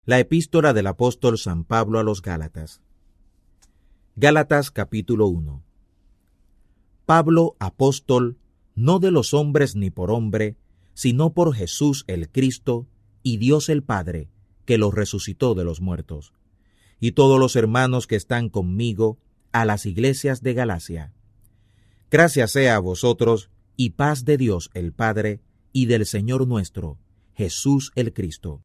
La epístola del apóstol San Pablo a los Gálatas. Gálatas capítulo 1. Pablo, apóstol, no de los hombres ni por hombre, sino por Jesús el Cristo y Dios el Padre, que lo resucitó de los muertos. Y todos los hermanos que están conmigo, a las iglesias de Galacia. Gracias sea a vosotros, y paz de Dios el Padre, y del Señor nuestro, Jesús el Cristo,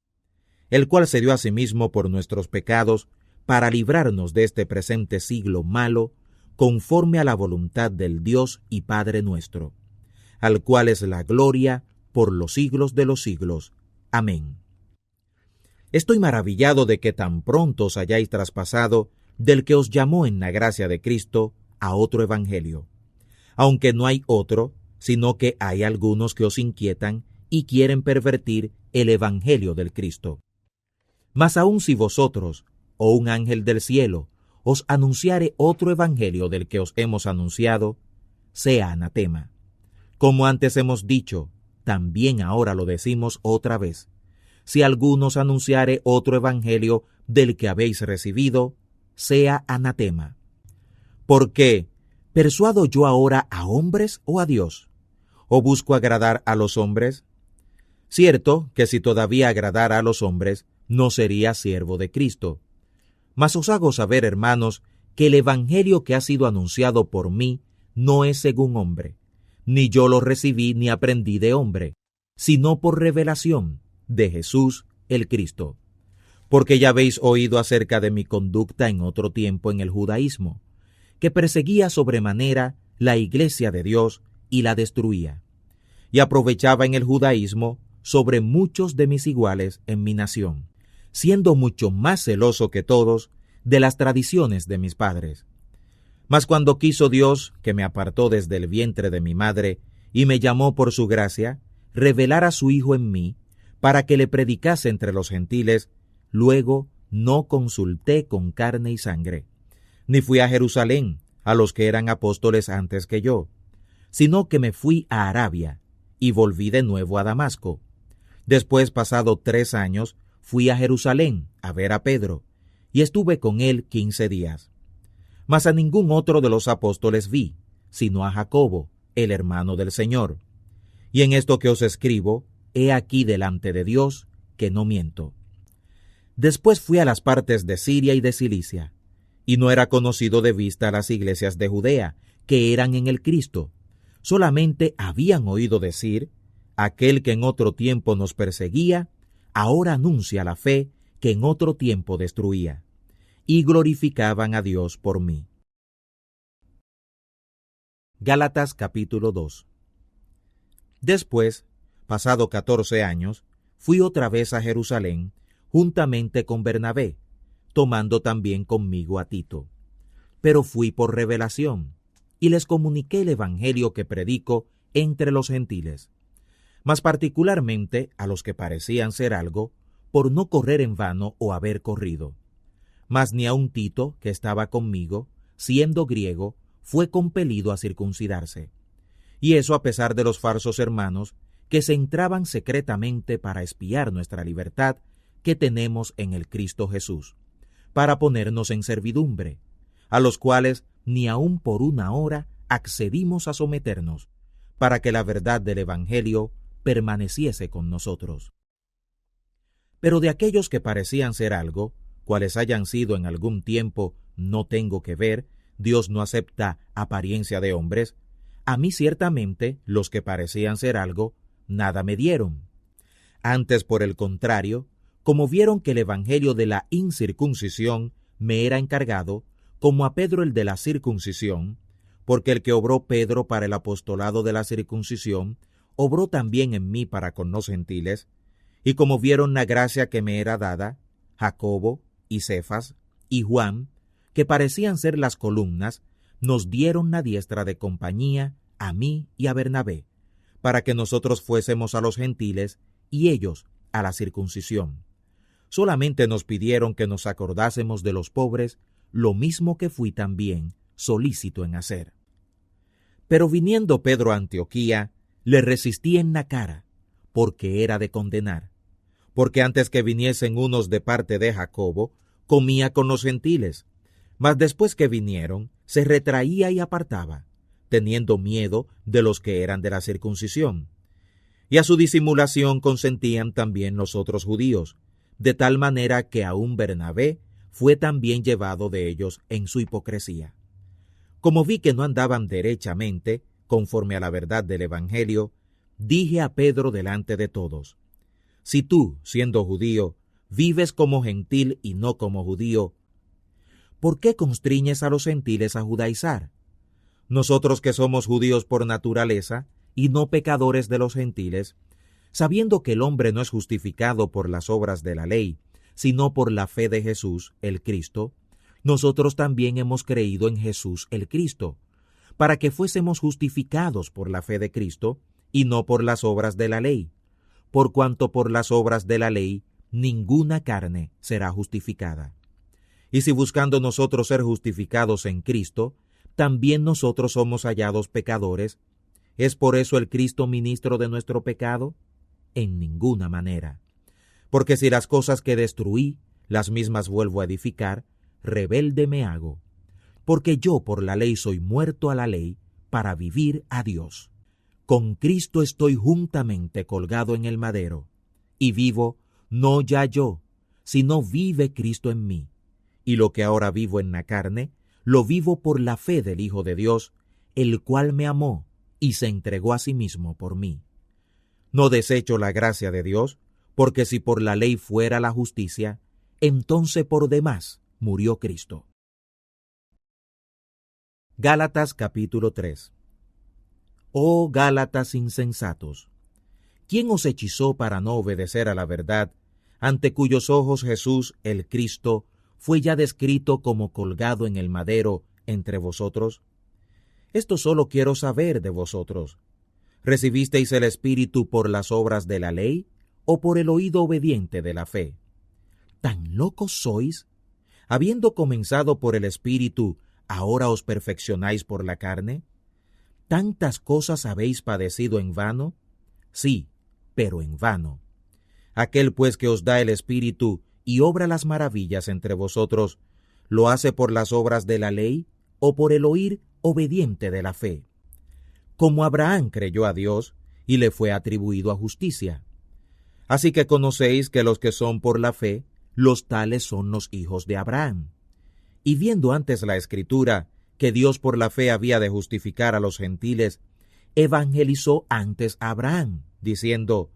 el cual se dio a sí mismo por nuestros pecados, para librarnos de este presente siglo malo, conforme a la voluntad del Dios y Padre nuestro, al cual es la gloria por los siglos de los siglos. Amén. Estoy maravillado de que tan pronto os hayáis traspasado del que os llamó en la gracia de Cristo a otro evangelio, aunque no hay otro, sino que hay algunos que os inquietan y quieren pervertir el evangelio del Cristo. Mas aun si vosotros, o un ángel del cielo, os anunciare otro evangelio del que os hemos anunciado, sea anatema. Como antes hemos dicho, también ahora lo decimos otra vez. Si alguno os anunciare otro evangelio del que habéis recibido, sea anatema. ¿Por qué? ¿Persuado yo ahora a hombres o a Dios? ¿O busco agradar a los hombres? Cierto que si todavía agradara a los hombres, no sería siervo de Cristo. Mas os hago saber, hermanos, que el evangelio que ha sido anunciado por mí no es según hombre, ni yo lo recibí ni aprendí de hombre, sino por revelación de Jesús el Cristo. Porque ya habéis oído acerca de mi conducta en otro tiempo en el judaísmo, que perseguía sobremanera la iglesia de Dios y la destruía, y aprovechaba en el judaísmo sobre muchos de mis iguales en mi nación, siendo mucho más celoso que todos de las tradiciones de mis padres. Mas cuando quiso Dios, que me apartó desde el vientre de mi madre, y me llamó por su gracia, revelar a su Hijo en mí, para que le predicase entre los gentiles, luego no consulté con carne y sangre, ni fui a Jerusalén, a los que eran apóstoles antes que yo, sino que me fui a Arabia, y volví de nuevo a Damasco. Después, pasado 3 años, fui a Jerusalén a ver a Pedro, y estuve con él 15 días. Mas a ningún otro de los apóstoles vi, sino a Jacobo, el hermano del Señor. Y en esto que os escribo, he aquí delante de Dios, que no miento. Después fui a las partes de Siria y de Cilicia, y no era conocido de vista las iglesias de Judea, que eran en el Cristo. Solamente habían oído decir, aquel que en otro tiempo nos perseguía, ahora anuncia la fe que en otro tiempo destruía, y glorificaban a Dios por mí. Gálatas capítulo 2. Después, pasado 14 años, fui otra vez a Jerusalén, juntamente con Bernabé, tomando también conmigo a Tito. Pero fui por revelación, y les comuniqué el evangelio que predico entre los gentiles, mas particularmente a los que parecían ser algo, por no correr en vano o haber corrido. Mas ni aun Tito, que estaba conmigo, siendo griego, fue compelido a circuncidarse. Y eso a pesar de los falsos hermanos, que se entraban secretamente para espiar nuestra libertad que tenemos en el Cristo Jesús, para ponernos en servidumbre, a los cuales ni aun por una hora accedimos a someternos, para que la verdad del Evangelio permaneciese con nosotros. Pero de aquellos que parecían ser algo, cuales hayan sido en algún tiempo, no tengo que ver, Dios no acepta apariencia de hombres, a mí ciertamente los que parecían ser algo, nada me dieron. Antes, por el contrario, como vieron que el evangelio de la incircuncisión me era encargado, como a Pedro el de la circuncisión, porque el que obró Pedro para el apostolado de la circuncisión, obró también en mí para con los gentiles, y como vieron la gracia que me era dada, Jacobo y Cefas y Juan, que parecían ser las columnas, nos dieron la diestra de compañía a mí y a Bernabé, para que nosotros fuésemos a los gentiles y ellos a la circuncisión. Solamente nos pidieron que nos acordásemos de los pobres, lo mismo que fui también solícito en hacer. Pero viniendo Pedro a Antioquía, le resistí en la cara, porque era de condenar, porque antes que viniesen unos de parte de Jacobo, comía con los gentiles, mas después que vinieron, se retraía y apartaba, teniendo miedo de los que eran de la circuncisión. Y a su disimulación consentían también los otros judíos, de tal manera que aun Bernabé fue también llevado de ellos en su hipocresía. Como vi que no andaban derechamente, conforme a la verdad del Evangelio, dije a Pedro delante de todos: si tú, siendo judío, vives como gentil y no como judío, ¿por qué constriñes a los gentiles a judaizar? Nosotros que somos judíos por naturaleza, y no pecadores de los gentiles, sabiendo que el hombre no es justificado por las obras de la ley, sino por la fe de Jesús, el Cristo, nosotros también hemos creído en Jesús el Cristo, para que fuésemos justificados por la fe de Cristo, y no por las obras de la ley, por cuanto por las obras de la ley ninguna carne será justificada. Y si buscando nosotros ser justificados en Cristo, también nosotros somos hallados pecadores, ¿es por eso el Cristo ministro de nuestro pecado? En ninguna manera. Porque si las cosas que destruí, las mismas vuelvo a edificar, rebelde me hago. Porque yo por la ley soy muerto a la ley, para vivir a Dios. Con Cristo estoy juntamente colgado en el madero, y vivo, no ya yo, sino vive Cristo en mí. Y lo que ahora vivo en la carne, lo vivo por la fe del Hijo de Dios, el cual me amó y se entregó a sí mismo por mí. No desecho la gracia de Dios, porque si por la ley fuera la justicia, entonces por demás murió Cristo. Gálatas capítulo 3. Oh Gálatas insensatos, ¿quién os hechizó para no obedecer a la verdad, ante cuyos ojos Jesús, el Cristo, fue ya descrito como colgado en el madero entre vosotros? Esto solo quiero saber de vosotros. ¿Recibisteis el Espíritu por las obras de la ley o por el oído obediente de la fe? ¿Tan locos sois? Habiendo comenzado por el Espíritu, ¿ahora os perfeccionáis por la carne? ¿Tantas cosas habéis padecido en vano? Sí, pero en vano. Aquel pues que os da el Espíritu y obra las maravillas entre vosotros, ¿lo hace por las obras de la ley o por el oír obediente de la fe? Como Abraham creyó a Dios, y le fue atribuido a justicia. Así que conocéis que los que son por la fe, los tales son los hijos de Abraham. Y viendo antes la Escritura, que Dios por la fe había de justificar a los gentiles, evangelizó antes a Abraham, diciendo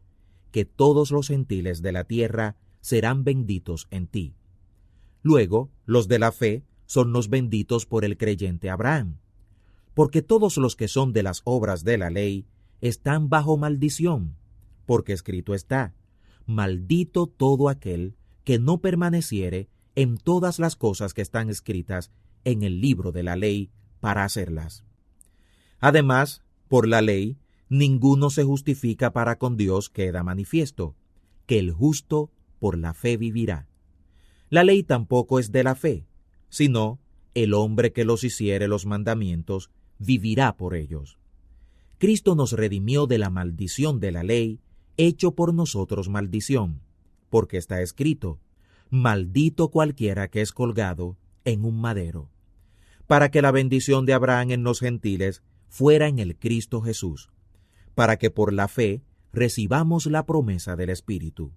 que todos los gentiles de la tierra serán benditos en ti. Luego, los de la fe son los benditos por el creyente Abraham, porque todos los que son de las obras de la ley están bajo maldición, porque escrito está: maldito todo aquel que no permaneciere en todas las cosas que están escritas en el libro de la ley para hacerlas. Además, por la ley, ninguno se justifica para con Dios, queda manifiesto, que el justo por la fe vivirá. La ley tampoco es de la fe, sino el hombre que los hiciere los mandamientos vivirá por ellos. Cristo nos redimió de la maldición de la ley, hecho por nosotros maldición, porque está escrito: maldito cualquiera que es colgado en un madero, para que la bendición de Abraham en los gentiles fuera en el Cristo Jesús, para que por la fe recibamos la promesa del Espíritu.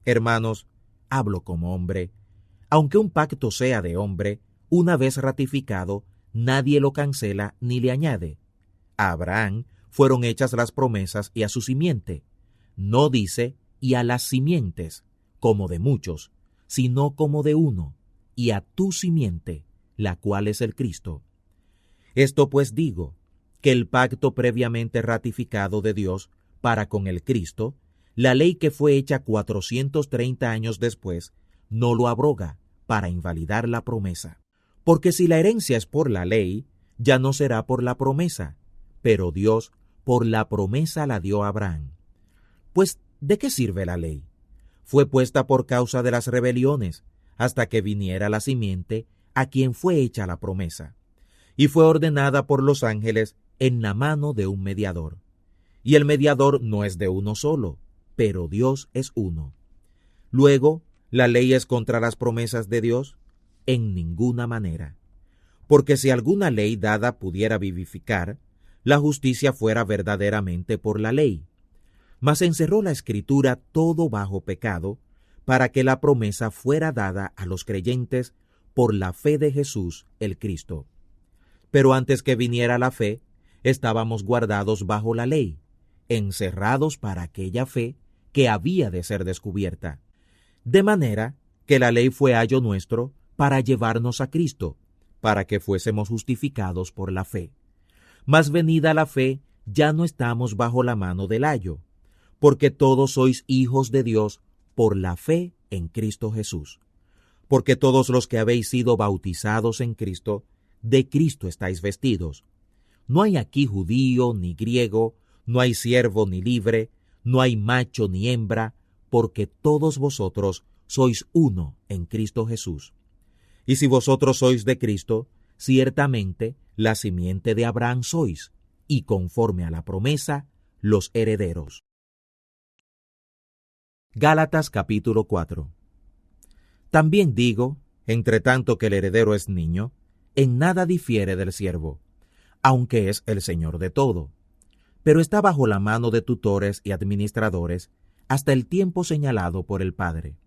Hermanos, hablo como hombre, aunque un pacto sea de hombre, una vez ratificado, nadie lo cancela ni le añade. A Abraham fueron hechas las promesas y a su simiente. No dice y a las simientes, como de muchos, sino como de uno, y a tu simiente, la cual es el Cristo. Esto pues digo, que el pacto previamente ratificado de Dios para con el Cristo, la ley que fue hecha 430 años después, no lo abroga para invalidar la promesa. Porque si la herencia es por la ley, ya no será por la promesa, pero Dios por la promesa la dio a Abraham. Pues, ¿de qué sirve la ley? Fue puesta por causa de las rebeliones, hasta que viniera la simiente a quien fue hecha la promesa, y fue ordenada por los ángeles en la mano de un mediador. Y el mediador no es de uno solo, pero Dios es uno. Luego, ¿la ley es contra las promesas de Dios? En ninguna manera. Porque si alguna ley dada pudiera vivificar, la justicia fuera verdaderamente por la ley. Mas encerró la Escritura todo bajo pecado, para que la promesa fuera dada a los creyentes por la fe de Jesús el Cristo. Pero antes que viniera la fe, estábamos guardados bajo la ley, encerrados para aquella fe que había de ser descubierta. De manera que la ley fue ayo nuestro para llevarnos a Cristo, para que fuésemos justificados por la fe. Mas venida la fe, ya no estamos bajo la mano del ayo, porque todos sois hijos de Dios por la fe en Cristo Jesús. Porque todos los que habéis sido bautizados en Cristo, de Cristo estáis vestidos. No hay aquí judío ni griego, no hay siervo ni libre, no hay macho ni hembra, porque todos vosotros sois uno en Cristo Jesús. Y si vosotros sois de Cristo, ciertamente la simiente de Abraham sois, y conforme a la promesa, los herederos. Gálatas capítulo 4. También digo, entre tanto que el heredero es niño, en nada difiere del siervo, aunque es el señor de todo, pero está bajo la mano de tutores y administradores hasta el tiempo señalado por el Padre.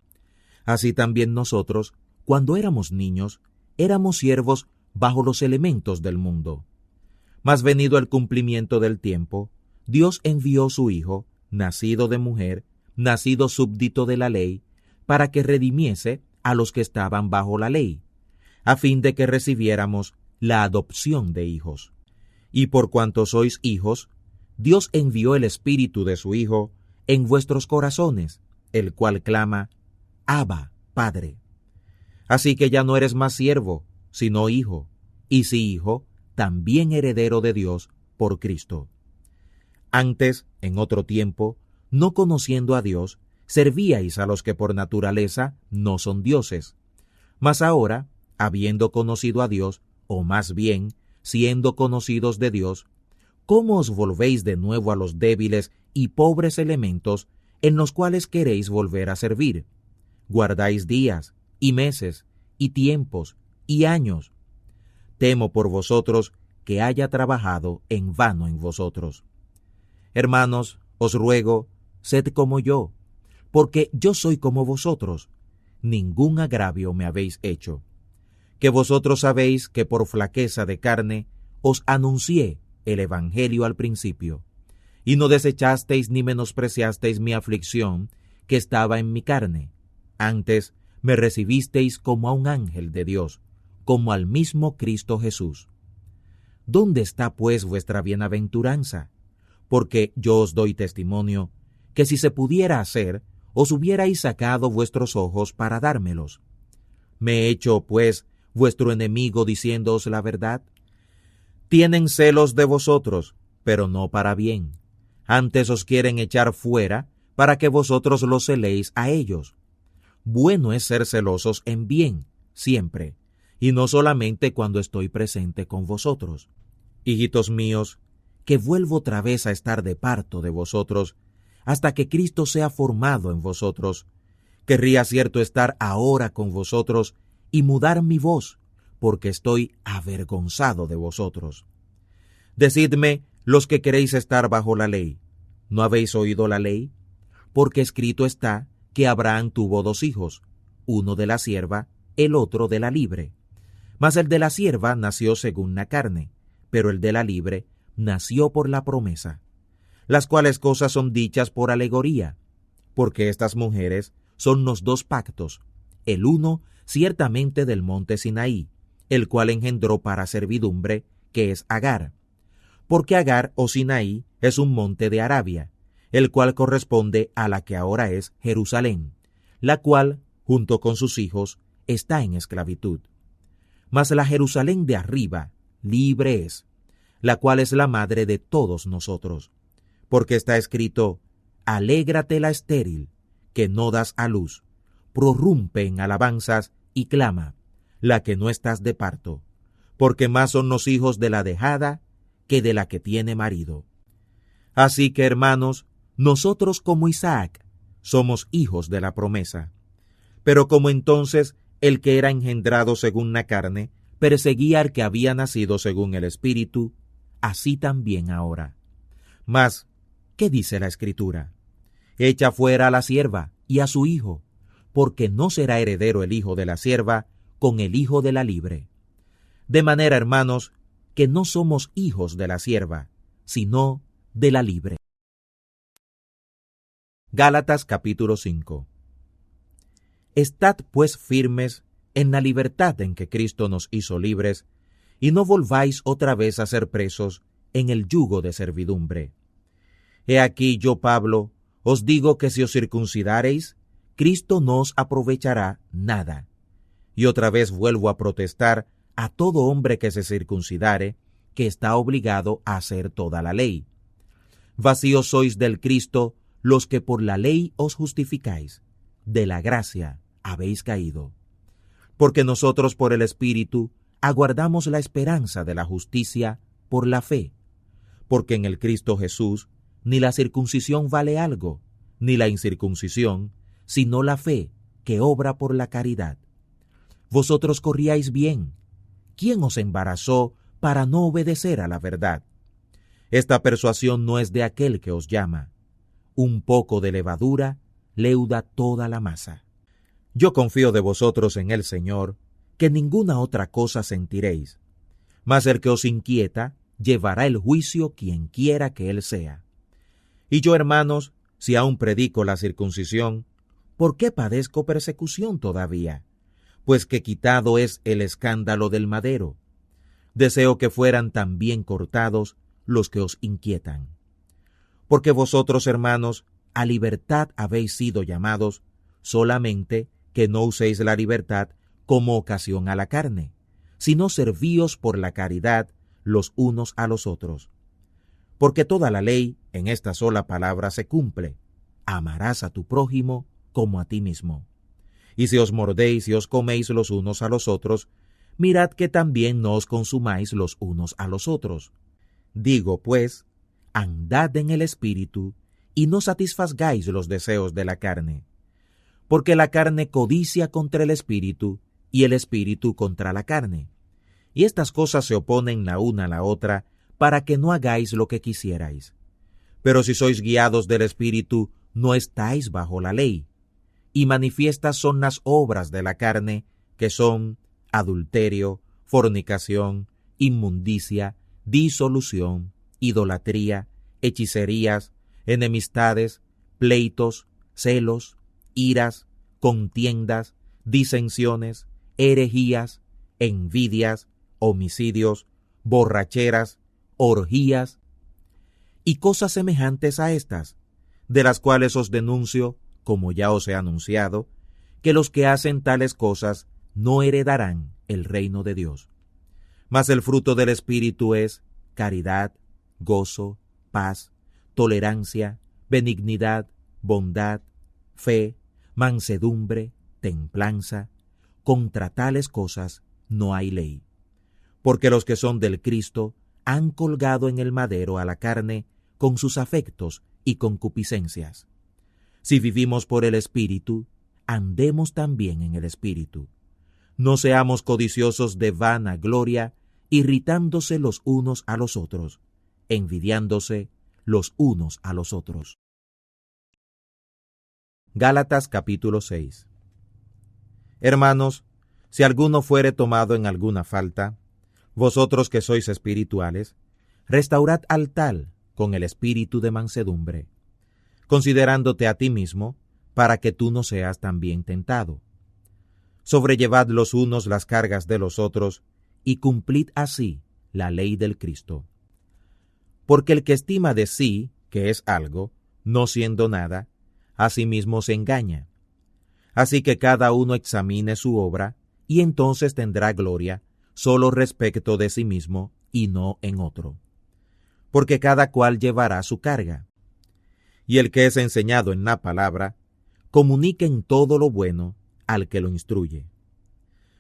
Así también nosotros, cuando éramos niños, éramos siervos bajo los elementos del mundo. Mas venido el cumplimiento del tiempo, Dios envió su Hijo, nacido de mujer, nacido súbdito de la ley, para que redimiese a los que estaban bajo la ley, a fin de que recibiéramos la adopción de hijos. Y por cuanto sois hijos, Dios envió el Espíritu de su Hijo en vuestros corazones, el cual clama, Abba, Padre. Así que ya no eres más siervo, sino hijo, y si hijo, también heredero de Dios por Cristo. Antes, en otro tiempo, no conociendo a Dios, servíais a los que por naturaleza no son dioses. Mas ahora, habiendo conocido a Dios, o más bien, siendo conocidos de Dios, ¿cómo os volvéis de nuevo a los débiles y pobres elementos en los cuales queréis volver a servir? Guardáis días, y meses, y tiempos, y años. Temo por vosotros que haya trabajado en vano en vosotros. Hermanos, os ruego, sed como yo, porque yo soy como vosotros. Ningún agravio me habéis hecho. Que vosotros sabéis que por flaqueza de carne os anuncié el Evangelio al principio, y no desechasteis ni menospreciasteis mi aflicción que estaba en mi carne. Antes me recibisteis como a un ángel de Dios, como al mismo Cristo Jesús. ¿Dónde está pues vuestra bienaventuranza? Porque yo os doy testimonio que si se pudiera hacer, os hubierais sacado vuestros ojos para dármelos. ¿Me he hecho, pues, vuestro enemigo diciéndoos la verdad? Tienen celos de vosotros, pero no para bien. Antes os quieren echar fuera para que vosotros los celéis a ellos. Bueno es ser celosos en bien, siempre, y no solamente cuando estoy presente con vosotros. Hijitos míos, que vuelvo otra vez a estar de parto de vosotros, hasta que Cristo sea formado en vosotros. Querría cierto estar ahora con vosotros y mudar mi voz, porque estoy avergonzado de vosotros. Decidme, los que queréis estar bajo la ley, ¿no habéis oído la ley? Porque escrito está que Abraham tuvo 2 hijos, uno de la sierva, el otro de la libre. Mas el de la sierva nació según la carne, pero el de la libre nació por la promesa. Las cuales cosas son dichas por alegoría, porque estas mujeres son los 2 pactos, el uno ciertamente del monte Sinaí, el cual engendró para servidumbre, que es Agar. Porque Agar o Sinaí es un monte de Arabia, el cual corresponde a la que ahora es Jerusalén, la cual, junto con sus hijos, está en esclavitud. Mas la Jerusalén de arriba, libre es, la cual es la madre de todos nosotros. Porque está escrito, alégrate la estéril, que no das a luz, prorrumpe en alabanzas y clama, la que no estás de parto, porque más son los hijos de la dejada que de la que tiene marido. Así que, hermanos, nosotros como Isaac, somos hijos de la promesa. Pero como entonces el que era engendrado según la carne perseguía al que había nacido según el Espíritu, así también ahora. Mas, ¿qué dice la Escritura? Echa fuera a la sierva y a su hijo, porque no será heredero el hijo de la sierva con el hijo de la libre. De manera, hermanos, que no somos hijos de la sierva, sino de la libre. Gálatas capítulo 5. Estad pues firmes en la libertad en que Cristo nos hizo libres, y no volváis otra vez a ser presos en el yugo de servidumbre. He aquí yo, Pablo, os digo que si os circuncidareis, Cristo no os aprovechará nada. Y otra vez vuelvo a protestar a todo hombre que se circuncidare, que está obligado a hacer toda la ley. Vacíos sois del Cristo los que por la ley os justificáis, de la gracia habéis caído. Porque nosotros por el Espíritu aguardamos la esperanza de la justicia por la fe. Porque en el Cristo Jesús ni la circuncisión vale algo, ni la incircuncisión, sino la fe que obra por la caridad. Vosotros corríais bien. ¿Quién os embarazó para no obedecer a la verdad? Esta persuasión no es de aquel que os llama. Un poco de levadura leuda toda la masa. Yo confío de vosotros en el Señor, que ninguna otra cosa sentiréis. Mas el que os inquieta llevará el juicio quien quiera que él sea. Y yo, hermanos, si aún predico la circuncisión, ¿por qué padezco persecución todavía? Pues que quitado es el escándalo del madero. Deseo que fueran también cortados los que os inquietan. Porque vosotros, hermanos, a libertad habéis sido llamados, solamente que no uséis la libertad como ocasión a la carne, sino servíos por la caridad los unos a los otros. Porque toda la ley en esta sola palabra se cumple: amarás a tu prójimo como a ti mismo. Y si os mordéis y os coméis los unos a los otros, mirad que también no os consumáis los unos a los otros. Digo, pues, andad en el Espíritu, y no satisfagáis los deseos de la carne. Porque la carne codicia contra el Espíritu, y el Espíritu contra la carne. Y estas cosas se oponen la una a la otra, para que no hagáis lo que quisierais. Pero si sois guiados del Espíritu, no estáis bajo la ley. Y manifiestas son las obras de la carne, que son adulterio, fornicación, inmundicia, disolución, idolatría, hechicerías, enemistades, pleitos, celos, iras, contiendas, disensiones, herejías, envidias, homicidios, borracheras, orgías y cosas semejantes a estas, de las cuales os denuncio, como ya os he anunciado, que los que hacen tales cosas no heredarán el reino de Dios. Mas el fruto del Espíritu es caridad, gozo, paz, tolerancia, benignidad, bondad, fe, mansedumbre, templanza. Contra tales cosas no hay ley. Porque los que son del Cristo han colgado en el madero a la carne con sus afectos y concupiscencias. Si vivimos por el Espíritu, andemos también en el Espíritu. No seamos codiciosos de vana gloria, irritándose los unos a los otros, envidiándose los unos a los otros. Gálatas capítulo 6. Hermanos, si alguno fuere tomado en alguna falta, vosotros que sois espirituales, restaurad al tal con el espíritu de mansedumbre, considerándote a ti mismo, para que tú no seas también tentado. Sobrellevad los unos las cargas de los otros, y cumplid así la ley del Cristo. Porque el que estima de sí que es algo, no siendo nada, a sí mismo se engaña. Así que cada uno examine su obra, y entonces tendrá gloria, solo respecto de sí mismo, y no en otro. Porque cada cual llevará su carga. Y el que es enseñado en la palabra, comunique en todo lo bueno al que lo instruye.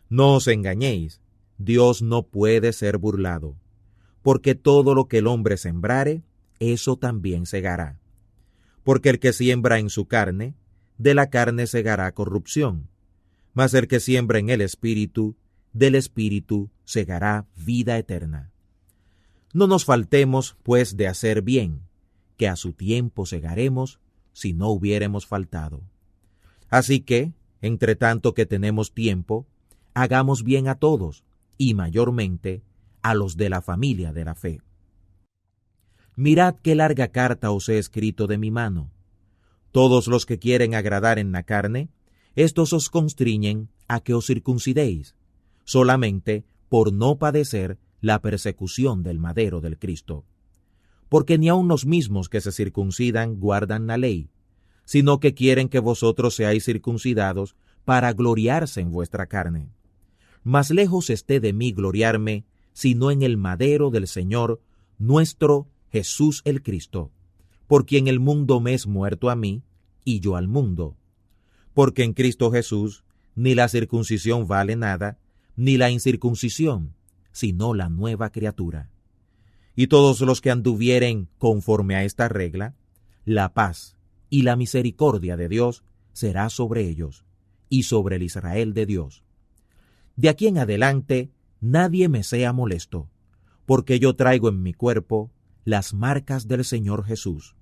No os engañéis, Dios no puede ser burlado, porque todo lo que el hombre sembrare, eso también segará. Porque el que siembra en su carne, de la carne segará corrupción, mas el que siembra en el Espíritu, del Espíritu segará vida eterna. No nos faltemos, pues, de hacer bien, que a su tiempo segaremos si no hubiéremos faltado. Así que, entre tanto que tenemos tiempo, hagamos bien a todos, y mayormente a los de la familia de la fe. Mirad qué larga carta os he escrito de mi mano. Todos los que quieren agradar en la carne, estos os constriñen a que os circuncidéis, solamente por no padecer la persecución del madero del Cristo. Porque ni aun los mismos que se circuncidan guardan la ley, sino que quieren que vosotros seáis circuncidados para gloriarse en vuestra carne. Mas lejos esté de mí gloriarme, sino en el madero del Señor, nuestro Jesús el Cristo, por quien el mundo me es muerto a mí, y yo al mundo. Porque en Cristo Jesús ni la circuncisión vale nada, ni la incircuncisión, sino la nueva criatura. Y todos los que anduvieren conforme a esta regla, la paz y la misericordia de Dios será sobre ellos, y sobre el Israel de Dios. De aquí en adelante, nadie me sea molesto, porque yo traigo en mi cuerpo las marcas del Señor Jesús.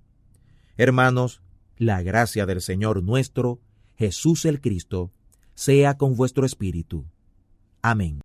Hermanos, la gracia del Señor nuestro, Jesús el Cristo, sea con vuestro espíritu. Amén.